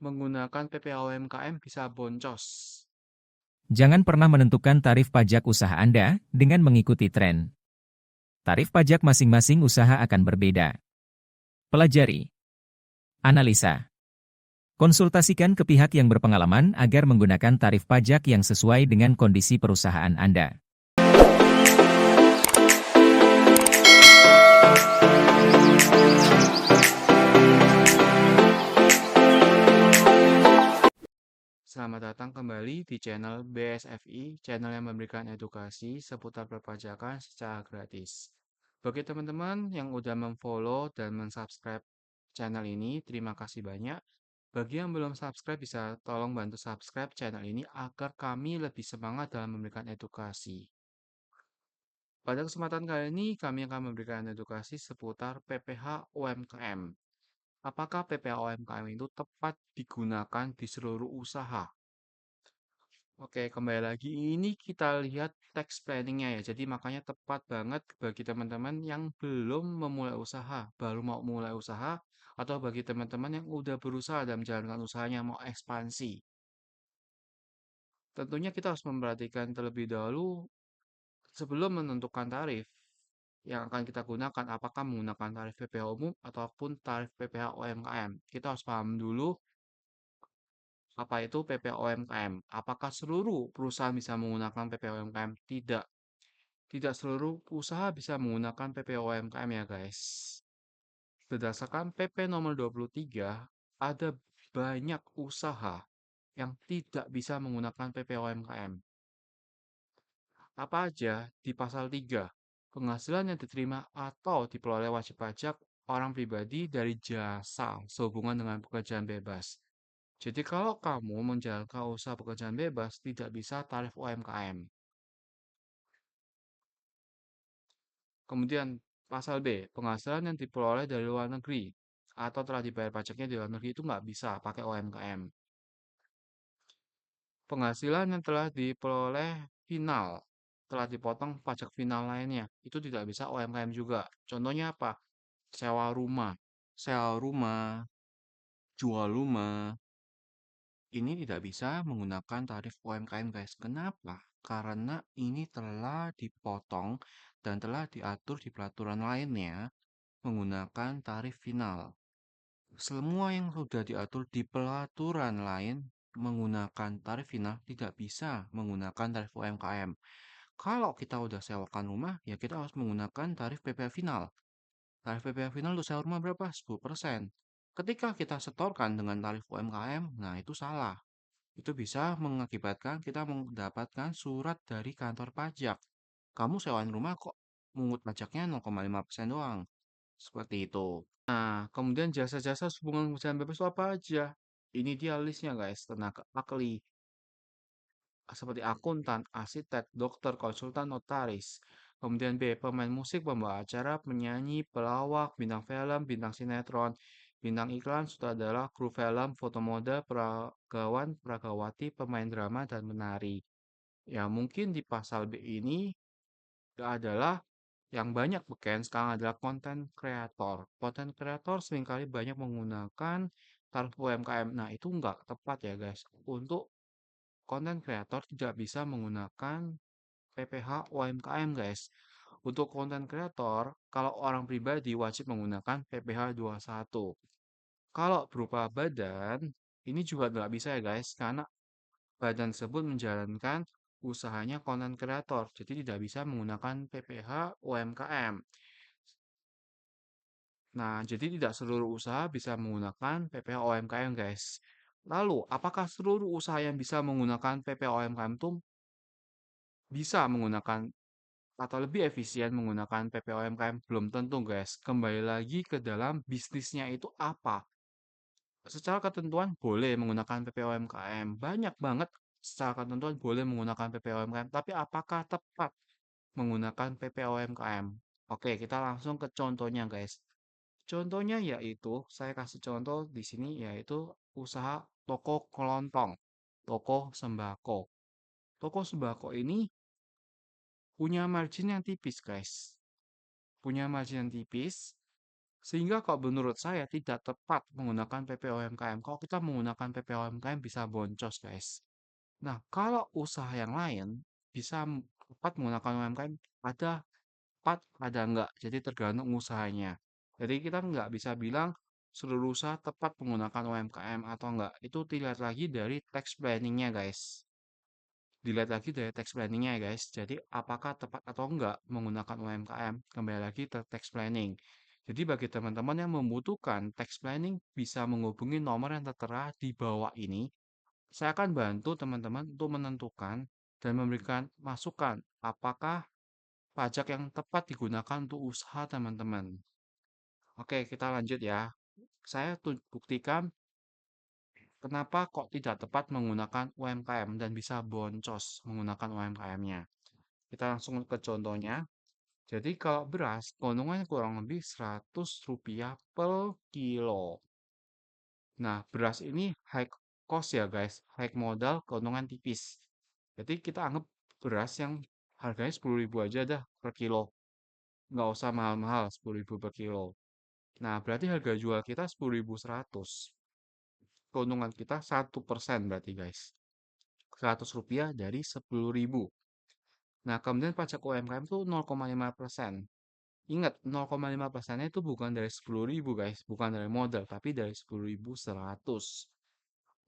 Menggunakan PPh UMKM bisa boncos. Jangan pernah menentukan tarif pajak usaha Anda dengan mengikuti tren. Tarif pajak masing-masing usaha akan berbeda. Pelajari, analisa, konsultasikan ke pihak yang berpengalaman agar menggunakan tarif pajak yang sesuai dengan kondisi perusahaan Anda. Selamat datang kembali di channel BSFI, channel yang memberikan edukasi seputar perpajakan secara gratis. Bagi teman-teman yang udah memfollow dan mensubscribe channel ini, terima kasih banyak. Bagi yang belum subscribe, bisa tolong bantu subscribe channel ini agar kami lebih semangat dalam memberikan edukasi. Pada kesempatan kali ini, kami akan memberikan edukasi seputar PPh UMKM. Apakah PPh UMKM itu tepat digunakan di seluruh usaha? Oke, kembali lagi. Ini kita lihat tax planningnya ya. Jadi makanya tepat banget bagi teman-teman yang belum memulai usaha, baru mau mulai usaha, atau bagi teman-teman yang udah berusaha dalam menjalankan usahanya mau ekspansi. Tentunya kita harus memperhatikan terlebih dahulu sebelum menentukan tarif yang akan kita gunakan, apakah menggunakan tarif PPh umum ataupun tarif PPh UMKM. Kita harus paham dulu apa itu PPh UMKM. Apakah seluruh perusahaan bisa menggunakan PPh UMKM? Tidak. Tidak seluruh usaha bisa menggunakan PPh UMKM ya guys. Berdasarkan PP nomor 23, ada banyak usaha yang tidak bisa menggunakan PPh UMKM. Apa aja di pasal 3? Penghasilan yang diterima atau diperoleh wajib pajak orang pribadi dari jasa sehubungan dengan pekerjaan bebas. Jadi kalau kamu menjalankan usaha pekerjaan bebas, tidak bisa tarif UMKM. Kemudian pasal B, penghasilan yang diperoleh dari luar negeri atau telah dibayar pajaknya di luar negeri itu nggak bisa pakai UMKM. Penghasilan yang telah diperoleh final, telah dipotong pajak final lainnya, itu tidak bisa UMKM juga. Contohnya apa? Sewa rumah, sewa rumah, jual rumah, ini tidak bisa menggunakan tarif UMKM guys. Kenapa? Karena ini telah dipotong dan telah diatur di peraturan lainnya menggunakan tarif final. Semua yang sudah diatur di peraturan lain menggunakan tarif final tidak bisa menggunakan tarif UMKM. Kalau kita udah sewakan rumah, ya kita harus menggunakan tarif PPh final. Tarif PPh final untuk sewa rumah berapa? 10%. Ketika kita setorkan dengan tarif UMKM, nah itu salah. Itu bisa mengakibatkan kita mendapatkan surat dari kantor pajak. Kamu sewaan rumah kok mungut pajaknya 0,5% doang. Seperti itu. Nah, kemudian jasa-jasa hubungan pekerjaan bebas itu apa aja? Ini dia listnya guys, tenaga ahli, seperti akuntan, arsitek, dokter, konsultan, notaris. Kemudian B, pemain musik, pembawa acara, penyanyi, pelawak, bintang film, bintang sinetron, bintang iklan, sutradara, kru film, foto mode, peragawan, peragawati, pemain drama, dan menari. Ya, mungkin di pasal B ini adalah yang banyak beken sekarang adalah konten kreator. Konten kreator seringkali banyak menggunakan tarif UMKM. Nah, itu nggak tepat ya guys. Untuk konten kreator tidak bisa menggunakan PPh UMKM guys. Untuk konten kreator, kalau orang pribadi wajib menggunakan PPh 21. Kalau berupa badan, ini juga nggak bisa ya guys, karena badan tersebut menjalankan usahanya konten kreator, jadi tidak bisa menggunakan PPh UMKM. Nah, jadi tidak seluruh usaha bisa menggunakan PPh UMKM guys. Lalu, apakah seluruh usaha yang bisa menggunakan PPh UMKM itu bisa menggunakan atau lebih efisien menggunakan PPh UMKM? Belum tentu guys. Kembali lagi ke dalam bisnisnya itu apa. Secara ketentuan boleh menggunakan PPh UMKM. Banyak banget secara ketentuan boleh menggunakan PPh UMKM. Tapi apakah tepat menggunakan PPh UMKM? Oke, kita langsung ke contohnya guys. Contohnya yaitu, saya kasih contoh di sini yaitu usaha toko kelontong, toko sembako. Toko sembako ini punya margin yang tipis guys. Punya margin yang tipis. Sehingga kalau menurut saya tidak tepat menggunakan PPOMKM. Kalau kita menggunakan PPOMKM bisa boncos, guys. Nah, kalau usaha yang lain bisa tepat menggunakan UMKM, ada tepat, ada enggak. Jadi tergantung usahanya. Jadi kita nggak bisa bilang seluruh usaha tepat menggunakan UMKM atau enggak. Itu dilihat lagi dari tax planningnya, guys. Dilihat lagi dari tax planningnya ya guys. Jadi apakah tepat atau enggak menggunakan UMKM? Kembali lagi ke tax planning. Jadi bagi teman-teman yang membutuhkan tax planning bisa menghubungi nomor yang tertera di bawah ini. Saya akan bantu teman-teman untuk menentukan dan memberikan masukan apakah pajak yang tepat digunakan untuk usaha teman-teman. Oke, kita lanjut ya. Saya buktikan kenapa kok tidak tepat menggunakan UMKM dan bisa boncos menggunakan UMKM-nya. Kita langsung ke contohnya. Jadi kalau beras, keuntungannya kurang lebih Rp100 per kilo. Nah, beras ini high cost ya guys, high modal, keuntungan tipis. Jadi kita anggap beras yang harganya 10.000 aja dah per kilo. Nggak usah mahal-mahal, 10.000 per kilo. Nah, berarti harga jual kita 10.100. Keuntungan kita 1% berarti guys. Rp100 dari 10.000. Nah, kemudian pajak UMKM itu 0,5%. Ingat, 0,5%-nya itu bukan dari 10.000 guys, bukan dari modal, tapi dari 10.100.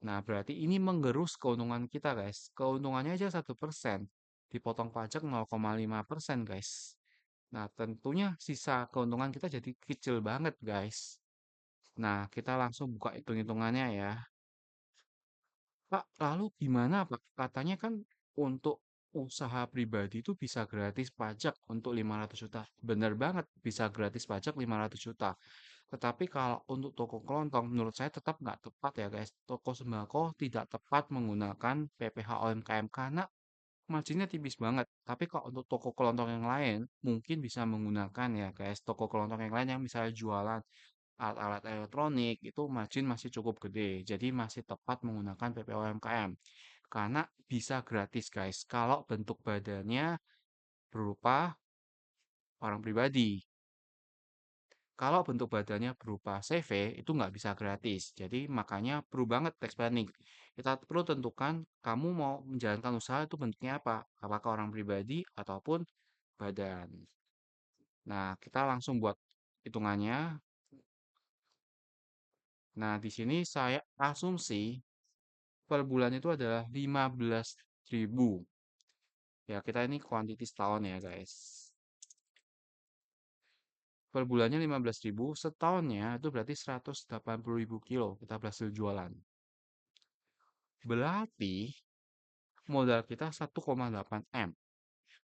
Nah, berarti ini menggerus keuntungan kita guys. Keuntungannya aja 1%, dipotong pajak 0,5% guys. Nah, tentunya sisa keuntungan kita jadi kecil banget guys. Nah, kita langsung buka hitung-hitungannya ya. Pak, lalu gimana Pak? Katanya kan untuk usaha pribadi itu bisa gratis pajak untuk 500 juta. Bener banget, bisa gratis pajak 500 juta. Tetapi kalau untuk toko kelontong, menurut saya tetap nggak tepat ya guys. Toko sembako tidak tepat menggunakan PPh UMKM karena marginnya tipis banget. Tapi kalau untuk toko kelontong yang lain, mungkin bisa menggunakan ya guys. Toko kelontong yang lain yang misalnya jualan alat-alat elektronik itu margin masih cukup gede. Jadi masih tepat menggunakan PPh UMKM. Karena bisa gratis guys. Kalau bentuk badannya berupa orang pribadi. Kalau bentuk badannya berupa CV, itu nggak bisa gratis. Jadi makanya perlu banget tax planning. Kita perlu tentukan kamu mau menjalankan usaha itu bentuknya apa. Apakah orang pribadi ataupun badan. Nah, kita langsung buat hitungannya. Nah, di sini saya asumsi per bulan itu adalah 15.000. Ya, kita ini kuantitas tahun ya, guys. Per bulannya 15.000, setahunnya itu berarti 180.000 kilo kita berhasil jualan. Berarti modal kita 1,8 M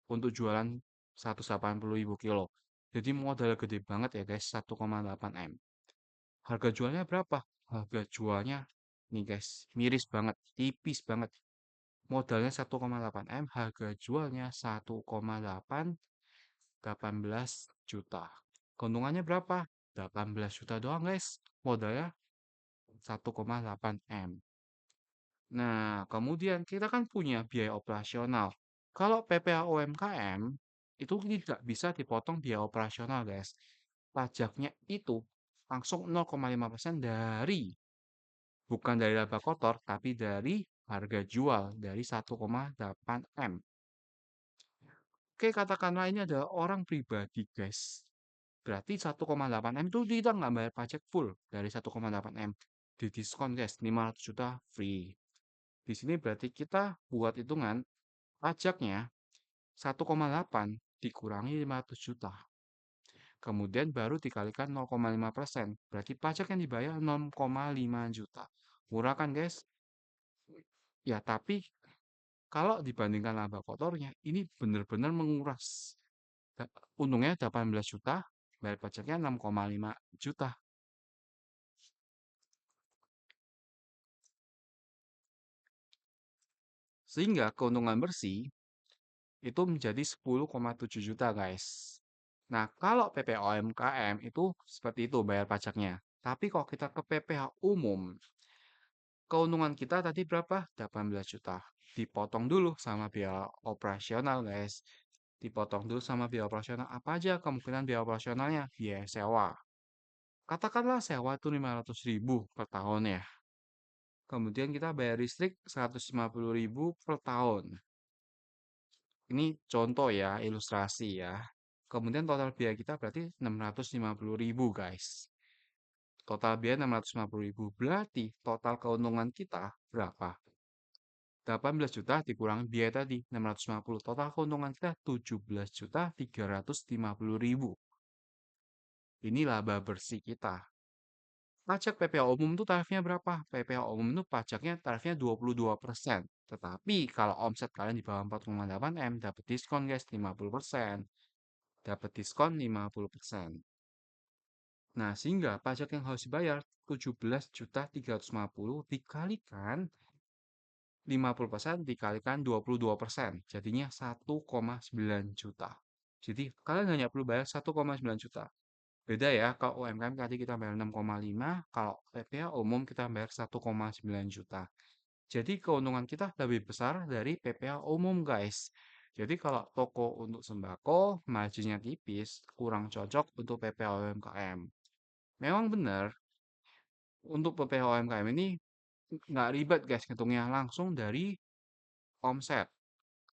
untuk jualan 180.000 kilo. Jadi modal gede banget ya guys, 1,8 M. Harga jualnya berapa? Harga jualnya nih guys, miris banget, tipis banget. Modalnya 1,8 M, harga jualnya 1,18 juta. Keuntungannya berapa? 18 juta doang guys. Modalnya 1,8 M. Nah, kemudian kita kan punya biaya operasional. Kalau PPh UMKM itu tidak bisa dipotong biaya operasional, guys. Pajaknya itu langsung 0,5% dari, bukan dari laba kotor, tapi dari harga jual dari 1,8 M. Oke, katakanlah ini adalah orang pribadi, guys. Berarti 1,8 M itu kita nggak bayar pajak full dari 1,8 M. Didiskon, guys, 500 juta free. Di sini berarti kita buat hitungan pajaknya 1,8 dikurangi 500 juta. Kemudian baru dikalikan 0,5%. Berarti pajak yang dibayar 0,5 juta. Murah kan guys? Ya tapi kalau dibandingkan laba kotornya ini benar-benar menguras. Untungnya 18 juta, bayar pajaknya 6,5 juta. Sehingga keuntungan bersih itu menjadi 10,7 juta guys. Nah, kalau PPh UMKM itu seperti itu bayar pajaknya. Tapi kalau kita ke PPh umum, keuntungan kita tadi berapa? 18 juta. Dipotong dulu sama biaya operasional, guys. Dipotong dulu sama biaya operasional. Apa aja kemungkinan biaya operasionalnya? Biaya sewa. Katakanlah sewa itu 500.000 per tahun ya. Kemudian kita bayar listrik 150.000 per tahun. Ini contoh ya, ilustrasi ya. Kemudian total biaya kita berarti 650.000 guys. Total biaya 650.000. Berarti total keuntungan kita berapa? 18 juta dikurangi biaya tadi 650. Total keuntungan kita 17.350.000. Ini laba bersih kita. Pajak PPh umum itu tarifnya berapa? PPh umum itu pajaknya tarifnya 22%. Tetapi kalau omset kalian di bawah 4,8 M dapat diskon guys 50%. Dapat diskon 50%. Nah, sehingga pajak yang harus dibayar 17.350 dikalikan 50% dikalikan 22%. Jadinya 1,9 juta. Jadi kalian hanya perlu bayar 1,9 juta. Beda ya, kalau UMKM tadi kita bayar 6,5, kalau PPh umum kita bayar 1,9 juta. Jadi keuntungan kita lebih besar dari PPh umum guys. Jadi kalau toko untuk sembako, marginnya tipis, kurang cocok untuk PPh UMKM. Memang benar, untuk PPh UMKM ini nggak ribet guys, ngitungnya langsung dari omset.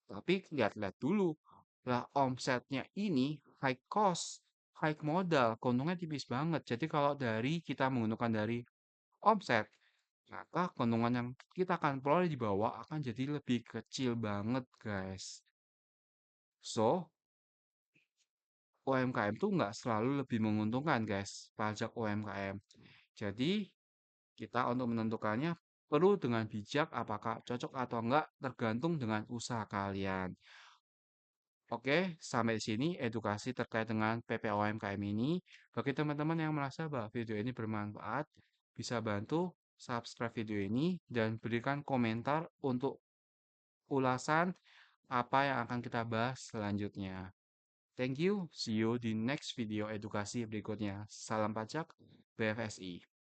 Tapi lihat-lihat dulu, lah omsetnya ini high cost, high modal, keuntungannya tipis banget. Jadi kalau dari kita menggunakan dari omset, maka keuntungan yang kita akan peroleh di bawah akan jadi lebih kecil banget, guys. So, UMKM tuh nggak selalu lebih menguntungkan, guys, pajak UMKM. Jadi, kita untuk menentukannya perlu dengan bijak apakah cocok atau enggak tergantung dengan usaha kalian. Oke, sampai di sini edukasi terkait dengan PPOMKM ini. Bagi teman-teman yang merasa bahwa video ini bermanfaat, bisa bantu subscribe video ini dan berikan komentar untuk ulasan apa yang akan kita bahas selanjutnya. Thank you, see you di next video edukasi berikutnya. Salam pajak, BFSI.